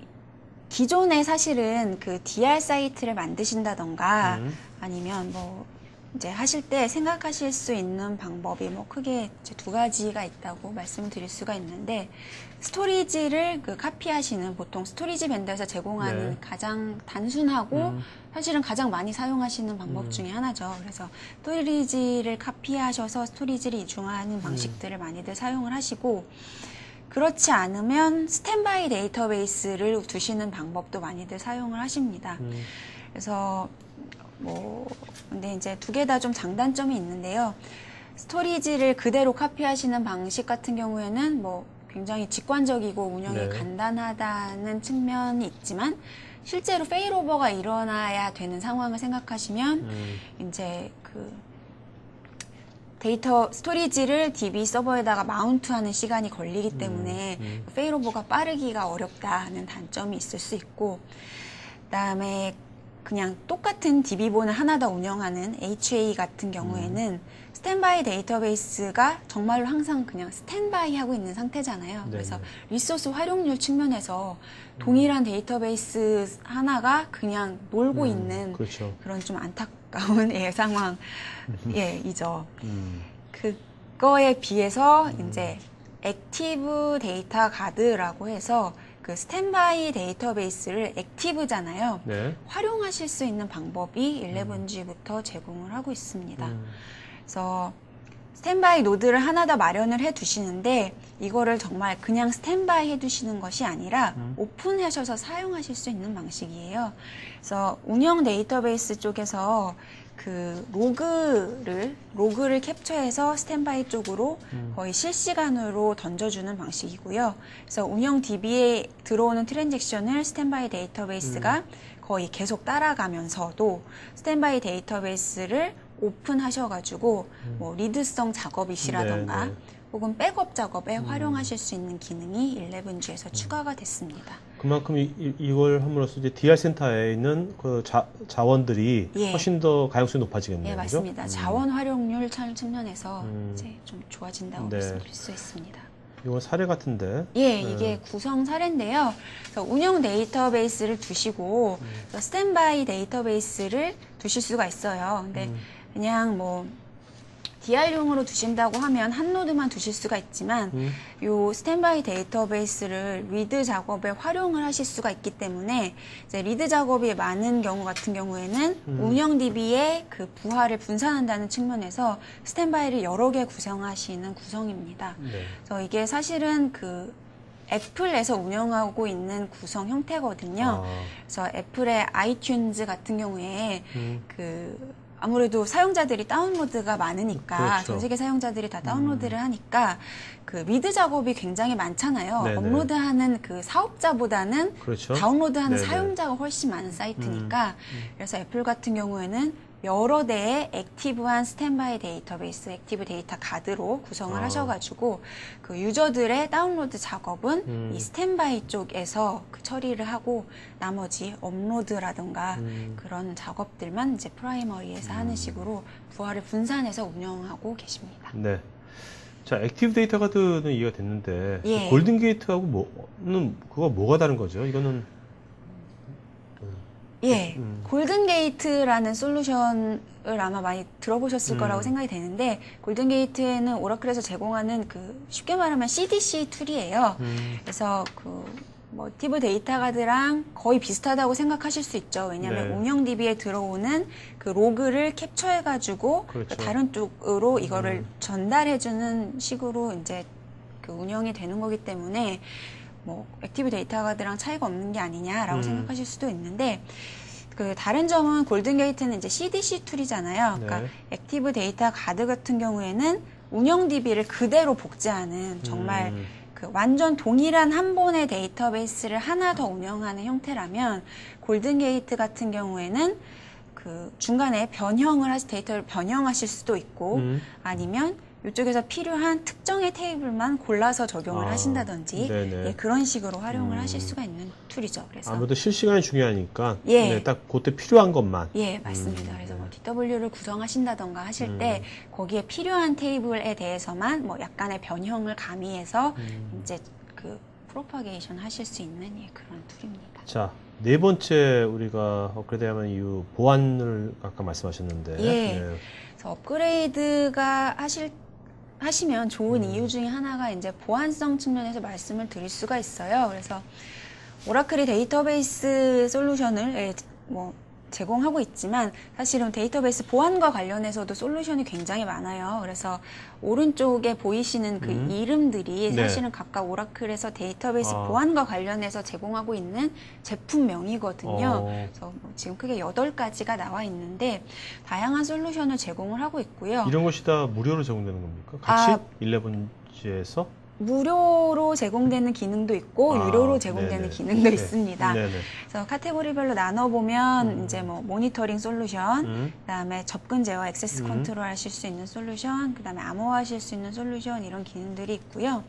기존에 사실은 그 DR 사이트를 만드신다던가 아니면 뭐 이제 하실 때 생각하실 수 있는 방법이 뭐 크게 이제 두 가지가 있다고 말씀을 드릴 수가 있는데, 스토리지를 그 카피하시는 보통 스토리지 벤더에서 제공하는 네. 가장 단순하고 사실은 가장 많이 사용하시는 방법 중에 하나죠. 그래서 스토리지를 카피하셔서 스토리지를 이중화하는 방식들을 많이들 사용을 하시고, 그렇지 않으면 스탠바이 데이터베이스를 두시는 방법도 많이들 사용을 하십니다. 그래서 뭐 근데 이제 두 개 다 좀 장단점이 있는데요. 스토리지를 그대로 카피하시는 방식 같은 경우에는 뭐 굉장히 직관적이고 운영이 네. 간단하다는 측면이 있지만, 실제로 페일오버가 일어나야 되는 상황을 생각하시면 이제 그 데이터 스토리지를 DB 서버에다가 마운트하는 시간이 걸리기 때문에 페일오버가 빠르기가 어렵다는 단점이 있을 수 있고, 그다음에 그냥 똑같은 DB본을 하나 더 운영하는 HA 같은 경우에는 스탠바이 데이터베이스가 정말로 항상 그냥 스탠바이 하고 있는 상태잖아요. 네네. 그래서 리소스 활용률 측면에서 동일한 데이터베이스 하나가 그냥 놀고 있는 그렇죠. 그런 좀 안타까운 상황, 이죠. 음. 그거에 비해서 이제 액티브 데이터 가드라고 해서 그 스탠바이 데이터베이스를 액티브잖아요. 네. 활용하실 수 있는 방법이 11G부터 제공을 하고 있습니다. 그래서 스탠바이 노드를 하나 더 마련을 해 두시는데 이거를 정말 그냥 스탠바이 해 두시는 것이 아니라 오픈하셔서 사용하실 수 있는 방식이에요. 그래서 운영 데이터베이스 쪽에서 그 로그를 캡처해서 스탠바이 쪽으로 거의 실시간으로 던져주는 방식이고요. 그래서 운영 DB에 들어오는 트랜잭션을 스탠바이 데이터베이스가 거의 계속 따라가면서도 스탠바이 데이터베이스를 오픈하셔가지고 뭐 리드성 작업이시라던가 네, 네. 혹은 백업 작업에 활용하실 수 있는 기능이 11G에서 추가가 됐습니다. 그만큼 이걸 함으로써 이제 DR 센터에 있는 그 자원들이 예. 훨씬 더 가용성이 높아지겠네요. 예, 그죠? 맞습니다. 자원 활용률 측면에서 이제 좀 좋아진다고 네. 말씀드릴 수 있습니다. 이건 사례 같은데. 예, 이게 구성 사례인데요. 그래서 운영 데이터베이스를 두시고 스탠바이 데이터베이스를 두실 수가 있어요. 근데 그냥 뭐 DR용으로 두신다고 하면 한 노드만 두실 수가 있지만 요 스탠바이 데이터베이스를 리드 작업에 활용을 하실 수가 있기 때문에 이제 리드 작업이 많은 경우 같은 경우에는 운영 DB의 그 부하를 분산한다는 측면에서 스탠바이를 여러 개 구성하시는 구성입니다. 네. 그래서 이게 사실은 그 애플에서 운영하고 있는 구성 형태거든요. 그래서 애플의 아이튠즈 같은 경우에 그 아무래도 사용자들이 다운로드가 많으니까 그렇죠. 전 세계 사용자들이 다 다운로드를 하니까 그 리드 작업이 굉장히 많잖아요. 네네. 업로드하는 그 사업자보다는 그렇죠. 다운로드하는 네네. 사용자가 훨씬 많은 사이트니까 그래서 애플 같은 경우에는 여러 대의 액티브한 스탠바이 데이터베이스, 액티브 데이터 가드로 구성을 하셔가지고 그 유저들의 다운로드 작업은 이 스탠바이 쪽에서 그 처리를 하고 나머지 업로드라든가 그런 작업들만 이제 프라이머리에서 하는 식으로 부하를 분산해서 운영하고 계십니다. 네. 자, 액티브 데이터 가드는 이해가 됐는데 예. 골든 게이트하고 그거 뭐가 다른 거죠? 이거는 예, 골든 게이트라는 솔루션을 아마 많이 들어보셨을 거라고 생각이 되는데 골든 게이트에는 오라클에서 제공하는 그 쉽게 말하면 CDC 툴이에요. 그래서 그 멀티브 데이터 가드랑 거의 비슷하다고 생각하실 수 있죠. 왜냐하면 네. 운영 DB에 들어오는 그 로그를 캡처해가지고 그렇죠. 다른 쪽으로 이거를 전달해주는 식으로 이제 그 운영이 되는 거기 때문에 뭐 액티브 데이터 가드랑 차이가 없는 게 아니냐라고 생각하실 수도 있는데 그 다른 점은 골든 게이트는 이제 CDC 툴이잖아요. 그러니까 네. 액티브 데이터 가드 같은 경우에는 운영 DB를 그대로 복제하는 정말 그 완전 동일한 한 번의 데이터베이스를 하나 더 운영하는 형태라면 골든 게이트 같은 경우에는 그 중간에 데이터를 변형하실 수도 있고 아니면 이쪽에서 필요한 특정의 테이블만 골라서 적용을 하신다든지 네네. 예, 그런 식으로 활용을 하실 수가 있는 툴이죠. 그래서 아무래도 실시간이 중요하니까 예. 네, 딱 그때 필요한 것만. 예, 맞습니다. 그래서 뭐 DW를 구성하신다던가 하실 때 거기에 필요한 테이블에 대해서만 뭐 약간의 변형을 가미해서 이제 그 프로파게이션 하실 수 있는 예, 그런 툴입니다. 자, 네 번째 우리가 업그레이드하면 이유 보안을 아까 말씀하셨는데. 예. 네. 그래서 업그레이드가 하시면 좋은 이유 중에 하나가 이제 보안성 측면에서 말씀을 드릴 수가 있어요. 그래서 오라클이 데이터베이스 솔루션을 뭐 제공하고 있지만 사실은 데이터베이스 보안과 관련해서도 솔루션이 굉장히 많아요. 그래서 오른쪽에 보이시는 그 이름들이 네. 사실은 각각 오라클에서 데이터베이스 아. 보안과 관련해서 제공하고 있는 제품명이거든요. 그래서 뭐 지금 크게 8가지가 나와 있는데 다양한 솔루션을 제공을 하고 있고요. 이런 것이 다 무료로 제공되는 겁니까? 같이 아. 11G에서? 무료로 제공되는 기능도 있고 유료로 제공되는 네네. 기능도 네. 있습니다. 네네. 그래서 카테고리별로 나눠보면 이제 뭐 모니터링 솔루션, 그다음에 접근 제어, 액세스 컨트롤 하실 수 있는 솔루션, 그다음에 암호화하실 수 있는 솔루션 이런 기능들이 있고요.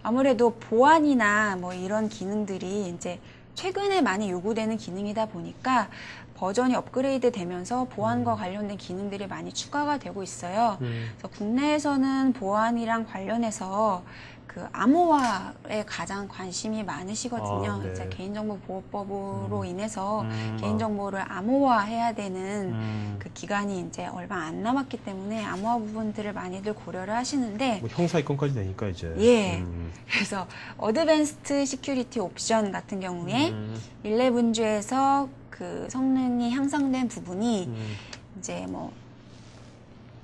아무래도 보안이나 뭐 이런 기능들이 이제 최근에 많이 요구되는 기능이다 보니까 버전이 업그레이드 되면서 보안과 관련된 기능들이 많이 추가가 되고 있어요. 그래서 국내에서는 보안이랑 관련해서 그 암호화에 가장 관심이 많으시거든요. 아, 네. 이제 개인정보보호법으로 인해서 개인정보를 암호화해야 되는 그 기간이 이제 얼마 안 남았기 때문에 암호화 부분들을 많이들 고려를 하시는데 뭐 형사 입건까지 되니까 이제. 예. 그래서 어드밴스드 시큐리티 옵션 같은 경우에 11주에서 그 성능이 향상된 부분이 이제 뭐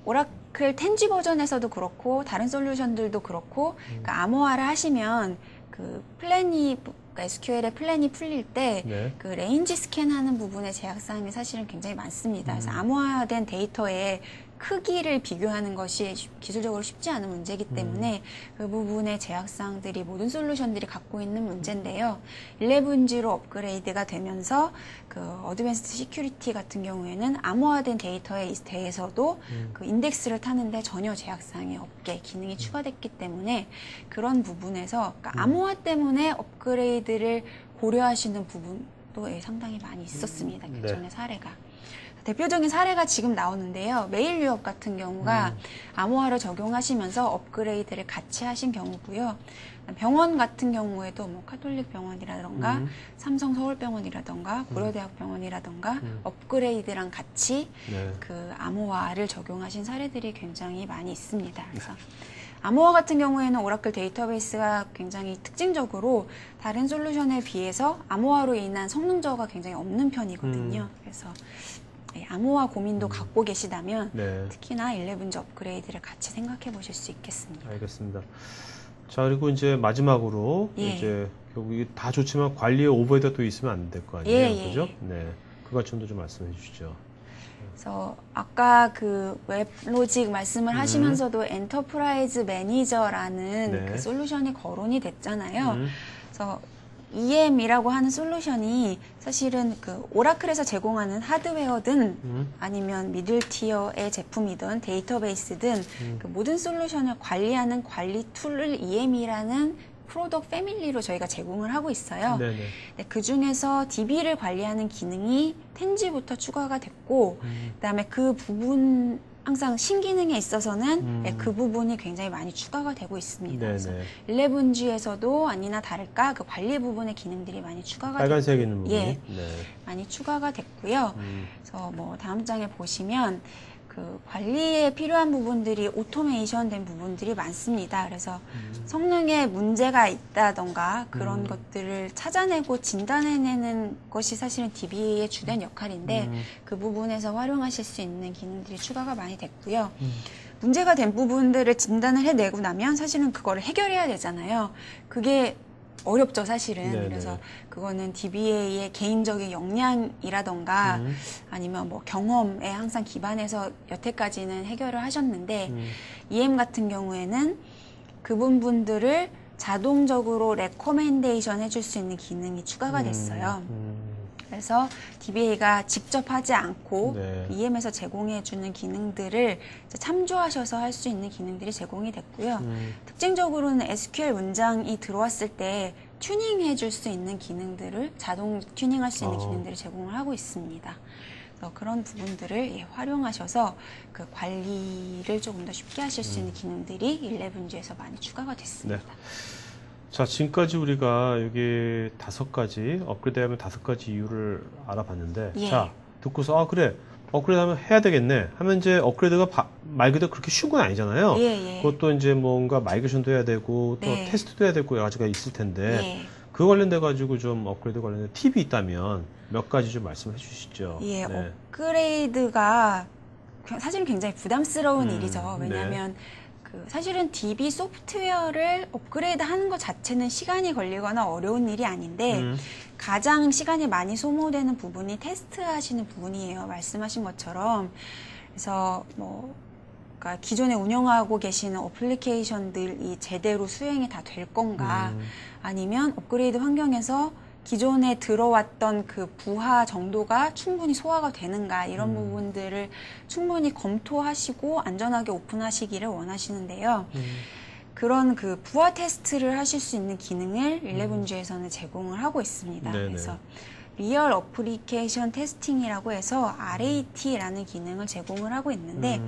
오라클 텐지 버전에서도 그렇고 다른 솔루션들도 그렇고 그 암호화를 하시면 그 플랜이 SQL의 플랜이 풀릴 때 네. 그 레인지 스캔하는 부분의 제약사항이 사실은 굉장히 많습니다. 그래서 암호화된 데이터의 크기를 비교하는 것이 기술적으로 쉽지 않은 문제이기 때문에 그 부분의 제약사항들이 모든 솔루션들이 갖고 있는 문제인데요. 11G로 업그레이드가 되면서 그 어드밴스드 시큐리티 같은 경우에는 암호화된 데이터에 대해서도 그 인덱스를 타는데 전혀 제약사항이 없게 기능이 추가됐기 때문에 그런 부분에서 그러니까 암호화 때문에 업그레이드를 고려하시는 부분도 상당히 많이 있었습니다. 기존의 사례가. 대표적인 사례가 지금 나오는데요. 메일 유업 같은 경우가 암호화를 적용하시면서 업그레이드를 같이 하신 경우고요. 병원 같은 경우에도 뭐 카톨릭 병원이라던가 삼성 서울병원이라던가 고려대학병원이라던가 업그레이드랑 같이 네. 그 암호화를 적용하신 사례들이 굉장히 많이 있습니다. 그래서 암호화 같은 경우에는 오라클 데이터베이스가 굉장히 특징적으로 다른 솔루션에 비해서 암호화로 인한 성능 저하가 굉장히 없는 편이거든요. 그래서 암호화 고민도 갖고 계시다면 네. 특히나 11G 업그레이드를 같이 생각해 보실 수 있겠습니다. 알겠습니다. 자, 그리고 이제 마지막으로 예. 이제 결국 이게 다 좋지만 관리에 오버헤드가 또 있으면 안 될 거 아니에요. 예, 그죠? 네. 그 관점도 좀 말씀해 주시죠. 그래서 아까 그 웹로직 말씀을 하시면서도 엔터프라이즈 매니저라는 네. 그 솔루션이 거론이 됐잖아요. 그래서 EM이라고 하는 솔루션이 사실은 그 오라클에서 제공하는 하드웨어든 아니면 미들 티어의 제품이든 데이터베이스든 그 모든 솔루션을 관리하는 관리 툴을 EM이라는 프로덕트 패밀리로 저희가 제공을 하고 있어요. 네네. 네, 그 중에서 DB를 관리하는 기능이 텐지부터 추가가 됐고, 그다음에 그 부분 항상 신기능에 있어서는 네, 그 부분이 굉장히 많이 추가가 되고 있습니다. 그래서 네네. 11G에서도 아니나 다를까 그 관리 부분의 기능들이 많이 추가가 빨간색 있는 부분이. 예. 네. 많이 추가가 됐고요. 그래서 뭐 다음 장에 보시면 그 관리에 필요한 부분들이 오토메이션 된 부분들이 많습니다. 그래서 성능에 문제가 있다던가 그런 것들을 찾아내고 진단해내는 것이 사실은 DB의 주된 역할인데 그 부분에서 활용하실 수 있는 기능들이 추가가 많이 됐고요. 문제가 된 부분들을 진단을 해내고 나면 사실은 그거를 해결해야 되잖아요. 그게 어렵죠, 사실은. 네네. 그래서 그거는 DBA의 개인적인 역량이라던가 아니면 뭐 경험에 항상 기반해서 여태까지는 해결을 하셨는데 EM 같은 경우에는 그 부분들을 자동적으로 레코멘데이션 해줄 수 있는 기능이 추가가 됐어요. 그래서 DBA가 직접 하지 않고 네. EM에서 제공해주는 기능들을 이제 참조하셔서 할 수 있는 기능들이 제공이 됐고요. 특징적으로는 SQL 문장이 들어왔을 때 튜닝해줄 수 있는 기능들을 자동 튜닝할 수 있는 기능들을 제공을 하고 있습니다. 그래서 그런 부분들을 예, 활용하셔서 그 관리를 조금 더 쉽게 하실 수 있는 기능들이 11G에서 많이 추가가 됐습니다. 네. 자, 지금까지 우리가 여기 5가지, 업그레이드하면 5가지 이유를 알아봤는데, 예. 자, 듣고서, 아, 그래, 업그레이드 하면 해야 되겠네. 하면 이제 업그레이드가 말 그대로 그렇게 쉬운 건 아니잖아요. 예, 예. 그것도 이제 뭔가 마이그레이션도 해야 되고, 또 네. 테스트도 해야 되고, 여러 가지가 있을 텐데, 예. 그 관련돼가지고 좀 업그레이드 관련된 팁이 있다면 몇 가지 좀 말씀해 주시죠. 예, 네. 업그레이드가 사실은 굉장히 부담스러운 일이죠. 네. 왜냐하면 그 사실은 DB 소프트웨어를 업그레이드 하는 것 자체는 시간이 걸리거나 어려운 일이 아닌데 가장 시간이 많이 소모되는 부분이 테스트하시는 부분이에요. 말씀하신 것처럼. 그래서 뭐 그러니까 기존에 운영하고 계시는 어플리케이션들이 제대로 수행이 다 될 건가 아니면 업그레이드 환경에서 기존에 들어왔던 그 부하 정도가 충분히 소화가 되는가 이런 부분들을 충분히 검토하시고 안전하게 오픈하시기를 원하시는데요. 그런 그 부하 테스트를 하실 수 있는 기능을 11G에서는 제공을 하고 있습니다. 네네. 그래서 리얼 어플리케이션 테스팅이라고 해서 RAT라는 기능을 제공을 하고 있는데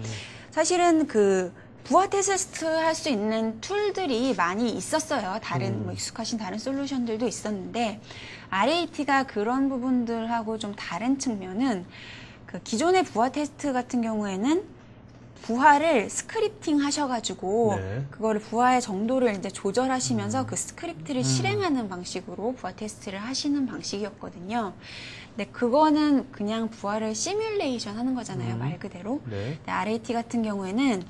사실은 그 부하 테스트 할 수 있는 툴들이 많이 있었어요. 다른 뭐 익숙하신 다른 솔루션들도 있었는데 RAT가 그런 부분들하고 좀 다른 측면은 그 기존의 부하 테스트 같은 경우에는 부하를 스크립팅 하셔가지고 네. 그거를 부하의 정도를 이제 조절하시면서 그 스크립트를 실행하는 방식으로 부하 테스트를 하시는 방식이었거든요. 근데 그거는 그냥 부하를 시뮬레이션 하는 거잖아요, 말 그대로. 네. 근데 RAT 같은 경우에는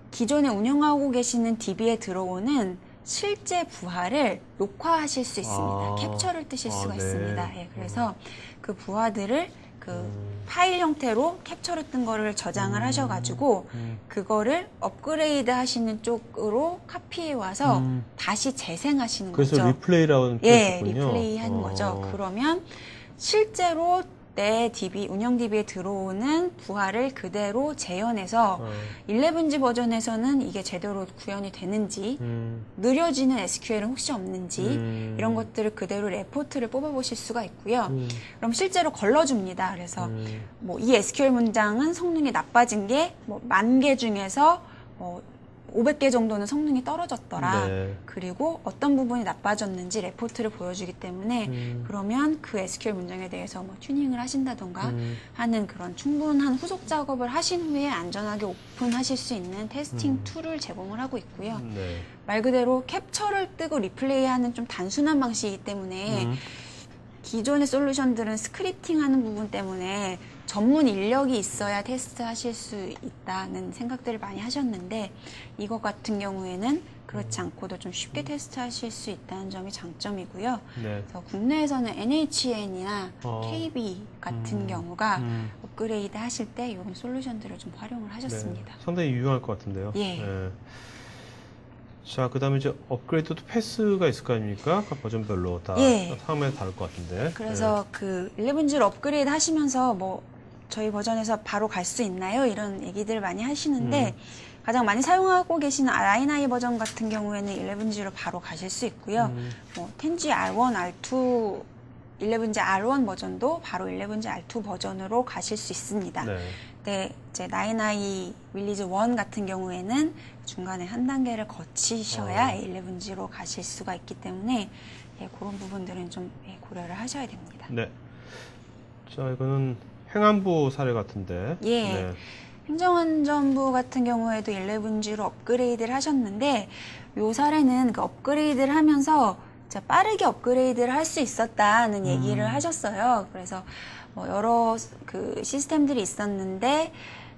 기존에 운영하고 계시는 DB에 들어오는 실제 부하를 녹화하실 수 있습니다. 아. 캡처를 뜨실 수가 네. 있습니다. 예, 그래서 그 부하들을 그 파일 형태로 캡처를 뜬 거를 저장을 하셔가지고 그거를 업그레이드 하시는 쪽으로 카피해 와서 다시 재생하시는 그래서 거죠. 리플레이라는 예, 표현이군요. 리플레이 하는 거죠. 그러면 실제로 내 DB, 운영 DB에 들어오는 부하를 그대로 재현해서 11G 버전에서는 이게 제대로 구현이 되는지, 느려지는 SQL은 혹시 없는지, 이런 것들을 그대로 레포트를 뽑아보실 수가 있고요. 그럼 실제로 걸러줍니다. 그래서 뭐 이 SQL 문장은 성능이 나빠진 게 뭐 10,000개 중에서 500개 정도는 성능이 떨어졌더라. 네. 그리고 어떤 부분이 나빠졌는지 레포트를 보여주기 때문에 그러면 그 SQL 문장에 대해서 뭐 튜닝을 하신다던가 하는 그런 충분한 후속 작업을 하신 후에 안전하게 오픈하실 수 있는 테스팅 툴을 제공을 하고 있고요. 네. 말 그대로 캡처를 뜨고 리플레이하는 좀 단순한 방식이기 때문에 기존의 솔루션들은 스크립팅하는 부분 때문에 전문 인력이 있어야 테스트 하실 수 있다는 생각들을 많이 하셨는데 이것 같은 경우에는 그렇지 않고도 좀 쉽게 테스트 하실 수 있다는 점이 장점이고요. 네. 그래서 국내에서는 NHN이나 KB 같은 경우가 음. 업그레이드 하실 때 이런 솔루션들을 좀 활용을 하셨습니다. 네. 상당히 유용할 것 같은데요. 예. 네. 자, 그 다음에 이제 업그레이드도 패스가 있을 거 아닙니까? 각 버전별로 다 예. 상황마다 다를 것 같은데. 그래서 그 11G를 업그레이드 하시면서 뭐 저희 버전에서 바로 갈 수 있나요? 이런 얘기들 많이 하시는데 가장 많이 사용하고 계시는 R9i 버전 같은 경우에는 11G로 바로 가실 수 있고요. 뭐 10G R1, R2, 11G R1 버전도 바로 11G R2 버전으로 가실 수 있습니다. 네. 네, 이제 9i 릴리즈 1 같은 경우에는 중간에 한 단계를 거치셔야 11G로 가실 수가 있기 때문에 예, 그런 부분들은 좀 예, 고려를 하셔야 됩니다. 네. 자, 이거는 행안부 사례 같은데. 예. 네. 행정안전부 같은 경우에도 11G로 업그레이드를 하셨는데 요 사례는 그 업그레이드를 하면서 진짜 빠르게 업그레이드를 할 수 있었다는 얘기를 하셨어요. 그래서 뭐 여러 그 시스템들이 있었는데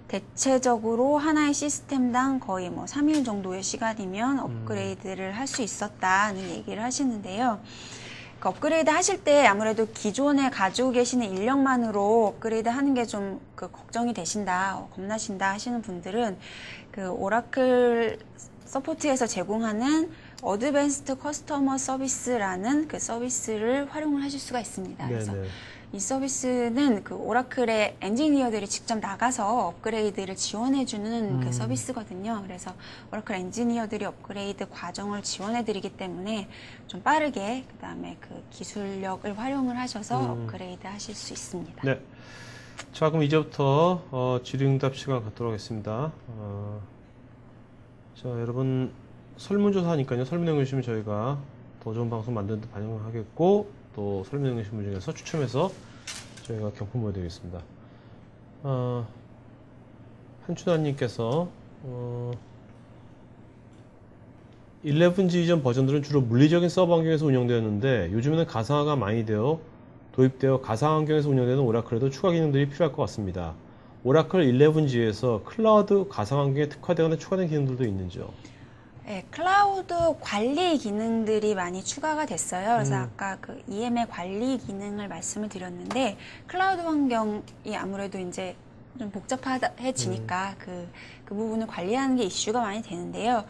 대체적으로 하나의 시스템당 거의 뭐 3일 정도의 시간이면 업그레이드를 할 수 있었다는 얘기를 하시는데요. 그 업그레이드 하실 때 아무래도 기존에 가지고 계시는 인력만으로 업그레이드 하는 게 좀 그 걱정이 되신다, 겁나신다 하시는 분들은 그 오라클 서포트에서 제공하는 어드밴스드 커스터머 서비스라는 그 서비스를 활용을 하실 수가 있습니다. 그래서 네네. 이 서비스는 그 오라클의 엔지니어들이 직접 나가서 업그레이드를 지원해주는 그 서비스거든요. 그래서 오라클 엔지니어들이 업그레이드 과정을 지원해드리기 때문에 좀 빠르게 그 다음에 그 기술력을 활용을 하셔서 업그레이드 하실 수 있습니다. 네. 자, 그럼 이제부터 질의응답 시간 갖도록 하겠습니다. 자, 여러분 설문조사니까요. 설문해 주시면 저희가 더 좋은 방송 만드는 데 반영하겠고 또 설명해 주신 분 중에서 추첨해서 저희가 경품 보여드리겠습니다. 한춘하님께서 11G 이전 버전들은 주로 물리적인 서버 환경에서 운영되었는데 요즘에는 가상화가 많이 도입되어 가상 환경에서 운영되는 오라클에도 추가 기능들이 필요할 것 같습니다. 오라클 11G에서 클라우드 가상 환경에 특화되거나 추가된 기능들도 있는지요? 네, 클라우드 관리 기능들이 많이 추가가 됐어요. 그래서 아까 그 EM의 관리 기능을 말씀을 드렸는데, 클라우드 환경이 아무래도 이제 좀 복잡해지니까 그 부분을 관리하는 게 이슈가 많이 되는데요.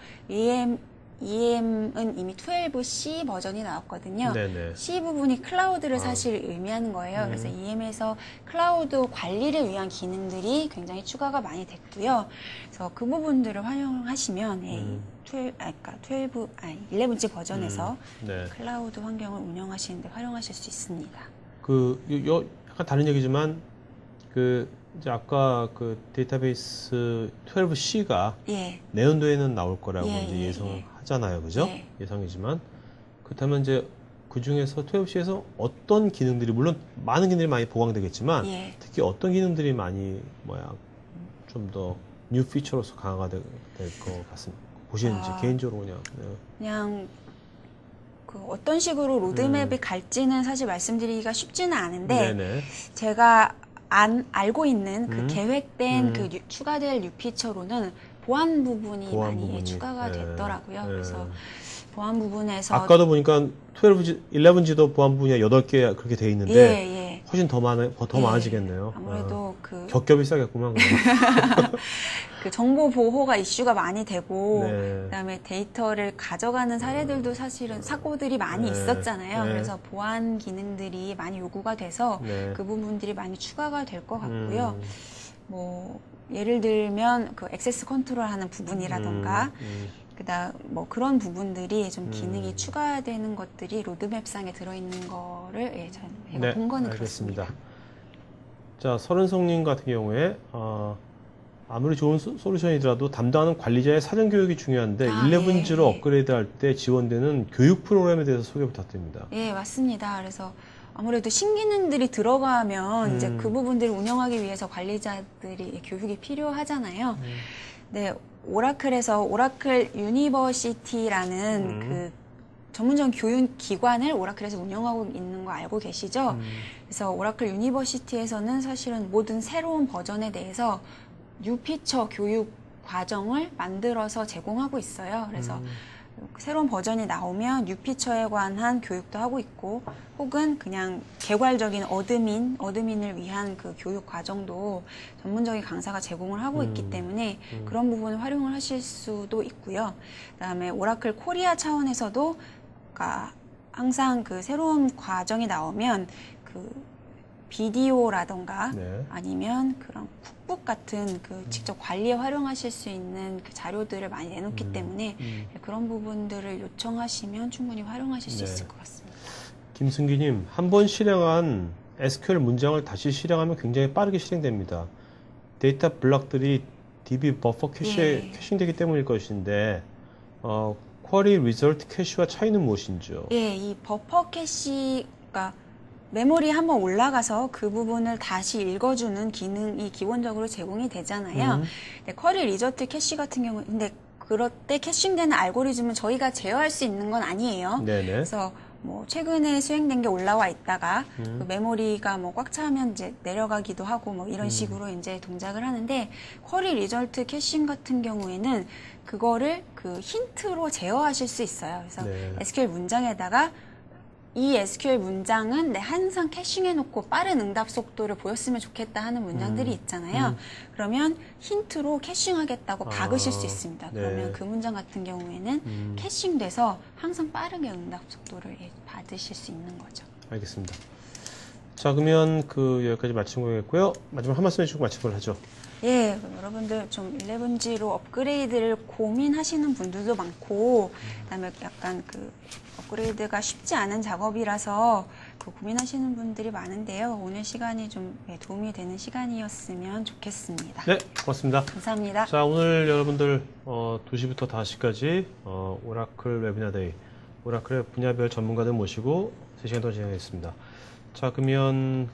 EM은 이미 12C 버전이 나왔거든요. 네네. C 부분이 클라우드를 사실 의미하는 거예요. 그래서 EM에서 클라우드 관리를 위한 기능들이 굉장히 추가가 많이 됐고요. 그래서 그 부분들을 활용하시면 11G 버전에서 네. 클라우드 환경을 운영하시는데 활용하실 수 있습니다. 약간 다른 얘기지만 이제 아까 데이터베이스 12C가 예. 내년도에는 나올 거라고 예, 이제 예, 예상하잖아요. 그죠? 예. 예상이지만. 그렇다면 이제 그 중에서 12C에서 어떤 기능들이, 물론 많은 기능들이 많이 보강되겠지만, 예. 특히 어떤 기능들이 많이, 좀 더 뉴 피처로서 강화가 될 것 같습니다. 보시는지, 개인적으로 그냥. 네. 그냥 어떤 식으로 로드맵이 갈지는 사실 말씀드리기가 쉽지는 않은데 네네. 제가 알고 있는 계획된 추가될 뉴 피처로는 보안 부분이 추가가 됐더라고요. 그래서 보안 부분에서 아까도 보니까 11G도 보안 부분이 8개 그렇게 돼 있는데 훨씬 더 많아지겠네요. 아무래도 겹겹이 싸겠구만. 그 정보 보호가 이슈가 많이 되고 네. 그다음에 데이터를 가져가는 사례들도 사실은 사고들이 많이 있었잖아요. 그래서 보안 기능들이 많이 요구가 돼서 그 부분들이 많이 추가가 될 것 같고요. 뭐 예를 들면 액세스 컨트롤하는 부분이라던가 그다음 그런 부분들이 좀 기능이 추가되는 것들이 로드맵상에 들어있는 거를 제가 본 거는 알겠습니다. 그렇습니다. 자, 서른성님 같은 경우에 아무리 좋은 솔루션이더라도 담당하는 관리자의 사전 교육이 중요한데 11G로 업그레이드할 때 지원되는 교육 프로그램에 대해서 소개 부탁드립니다. 예, 맞습니다. 그래서 아무래도 신기능들이 들어가면 이제 그 부분들을 운영하기 위해서 관리자들이 교육이 필요하잖아요. 네, 오라클에서 오라클 유니버시티라는 전문적인 교육 기관을 오라클에서 운영하고 있는 거 알고 계시죠? 그래서 오라클 유니버시티에서는 사실은 모든 새로운 버전에 대해서 뉴피처 교육 과정을 만들어서 제공하고 있어요. 그래서 새로운 버전이 나오면 뉴피처에 관한 교육도 하고 있고 혹은 그냥 개괄적인 어드민을 위한 그 교육 과정도 전문적인 강사가 제공을 하고 있기 때문에 그런 부분을 활용을 하실 수도 있고요. 그다음에 오라클 코리아 차원에서도 그러니까 항상 그 새로운 과정이 나오면 비디오라던가 아니면 그런 쿡북 같은 직접 관리에 활용하실 수 있는 자료들을 많이 내놓기 때문에 그런 부분들을 요청하시면 충분히 활용하실 수 있을 것 같습니다. 김승기님, 한번 실행한 SQL 문장을 다시 실행하면 굉장히 빠르게 실행됩니다. 데이터 블록들이 DB 버퍼 캐싱되기 때문일 것인데 쿼리 리절트 캐시와 차이는 무엇인지요? 예, 이 버퍼 캐시가 메모리에 한번 올라가서 그 부분을 다시 읽어주는 기능이 기본적으로 제공이 되잖아요. 근데 쿼리 리저트 캐시 같은 경우는 근데 그럴 때 캐싱되는 알고리즘은 저희가 제어할 수 있는 건 아니에요. 그래서 최근에 수행된 게 올라와 있다가 그 메모리가 꽉 차면 이제 내려가기도 하고 이런 식으로 이제 동작을 하는데 쿼리 리절트 캐싱 같은 경우에는 그거를 힌트로 제어하실 수 있어요. 그래서 SQL 문장에다가 이 SQL 문장은 항상 캐싱해놓고 빠른 응답 속도를 보였으면 좋겠다 하는 문장들이 있잖아요. 그러면 힌트로 캐싱하겠다고 박으실 수 있습니다. 그러면 그 문장 같은 경우에는 캐싱돼서 항상 빠르게 응답 속도를 받으실 수 있는 거죠. 알겠습니다. 자, 그러면 여기까지 마치고 가겠고요. 마지막 한 말씀 해주시고 마치도록 하죠. 예, 여러분들 좀 11G로 업그레이드를 고민하시는 분들도 많고, 그다음에 약간 업그레이드가 쉽지 않은 작업이라서 고민하시는 분들이 많은데요. 오늘 시간이 좀 도움이 되는 시간이었으면 좋겠습니다. 네, 고맙습니다. 감사합니다. 자, 오늘 여러분들 2시부터 5시까지 오라클 웨비나데이, 오라클의 분야별 전문가들 모시고 3시간 동안 진행했습니다. 자, 그러면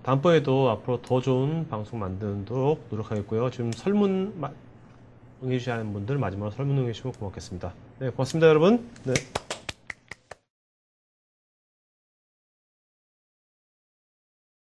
다음번에도 앞으로 더 좋은 방송 만들도록 노력하겠고요. 지금 설문 응해주시는 분들 마지막으로 설문 응해주시면 고맙겠습니다. 네, 고맙습니다, 여러분. 네.